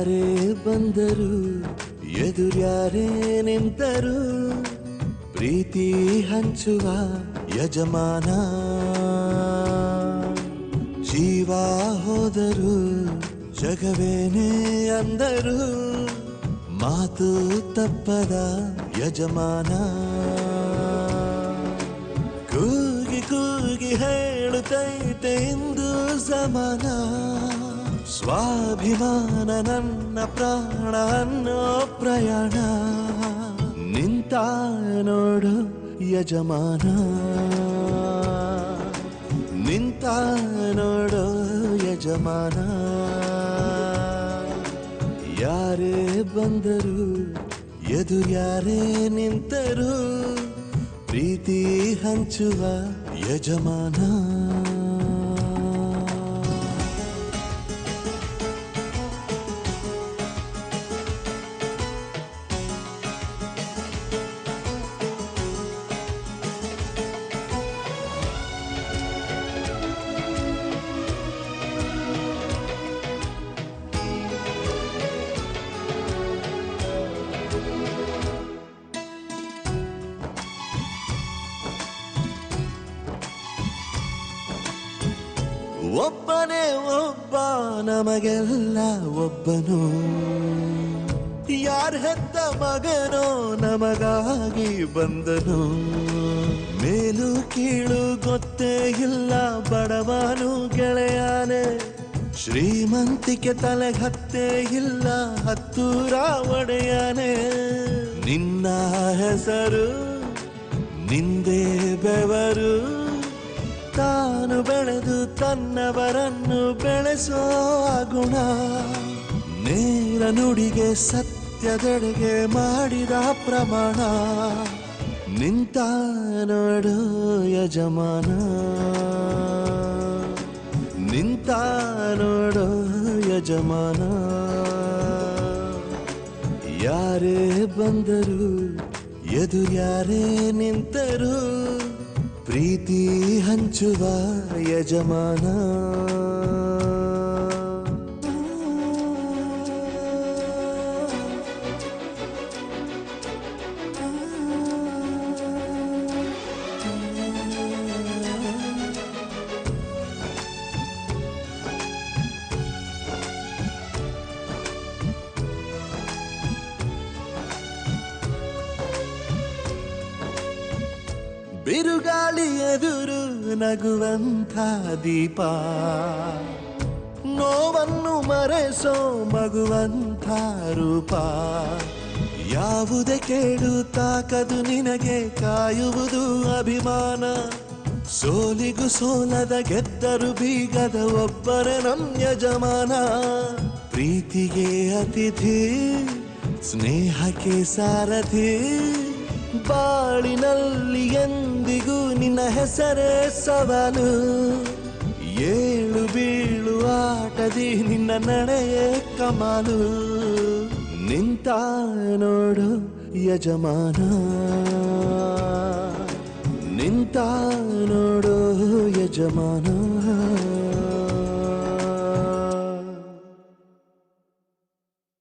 ಯಾರೇ ಬಂದರು ಎದುರ್ಯಾರೇ ನಿಂತರು ಪ್ರೀತಿ ಹಂಚುವ ಯಜಮಾನ ಜೀವ ಹೋದರು ಜಗವೇನೇ ಅಂದರು ಮಾತು ತಪ್ಪದ ಯಜಮಾನ ಕೂಗಿ ಕೂಗಿ ಹೇಳುತ್ತೈತೆ ಇಂದು ಸಮಾನ ಸ್ವಾಭಿಮಾನ ನನ್ನ ಪ್ರಾಣ ಅನ್ನೋ ಪ್ರಯಾಣ ನಿಂತ ನೋಡು ಯಜಮಾನ ನಿಂತ ನೋಡು ಯಜಮಾನ ಯಾರೇ ಬಂದರು ಎದುರ್ಯಾರೇ ನಿಂತರು ಪ್ರೀತಿ ಹಂಚುವ ಯಜಮಾನ ಒಬ್ಬನೇ ಒಬ್ಬ ನಮಗೆಲ್ಲ ಒಬ್ಬನು ಯಾರ ಹೆತ್ತ ಮಗನೋ ನಮಗಾಗಿ ಬಂದನು ಮೇಲು ಕೀಳು ಗೊತ್ತೇ ಇಲ್ಲ ಬಡವನು ಗೆಳೆಯಾನೆ ಶ್ರೀಮಂತಿಕೆ ತಲೆಗತ್ತೇ ಇಲ್ಲ ಹತ್ತೂರ ಒಡೆಯಾನೆ ನಿನ್ನ ಹೆಸರು ನಿಂದೇ ಬೆವರು ತಾನು ಬೆಳೆದು ತನ್ನವರನ್ನು ಬೆಳೆಸೋ ಗುಣ ನೇರ ನುಡಿಗೆ ಸತ್ಯದೆಡೆಗೆ ಮಾಡಿದ ಪ್ರಮಾಣ ನಿಂತ ನೋಡು ಯಜಮಾನ ನಿಂತ ನೋಡು ಯಜಮಾನ ಯಾರೇ ಬಂದರು ಎದುರ್ಯಾರೇ ನಿಂತರು ಪ್ರೀತಿ ಹಂಚುವ ಯಜಮಾನ ಬಿರುಗಾಳಿ ಎದುರು ನಗುವಂಥ ದೀಪ ನೋವನ್ನು ಮರೆಸೋ ಮಗುವಂಥ ರೂಪ ಯಾವುದೇ ಕೇಳು ತಾಕದು ನಿನಗೆ ಕಾಯುವುದು ಅಭಿಮಾನ ಸೋಲಿಗೂ ಸೋಲದ ಗೆದ್ದರು ಬೀಗದ ಒಬ್ಬರೇ ನಮ್ ಯಜಮಾನ ಪ್ರೀತಿಗೆ ಅತಿಥಿ ಸ್ನೇಹಕ್ಕೆ ಸಾರಥಿ ಬಾಳಿನಲ್ಲಿ ಎಂದಿಗೂ ನಿನ್ನ ಹೆಸರೇ ಸವಾಲು ಏಳು ಬೀಳು ಆಟದಿ ನಿನ್ನ ನಡೆಯೇ ಕಮಾಲು ನಿಂತ ನೋಡು ಯಜಮಾನ ನಿಂತ ನೋಡು ಯಜಮಾನ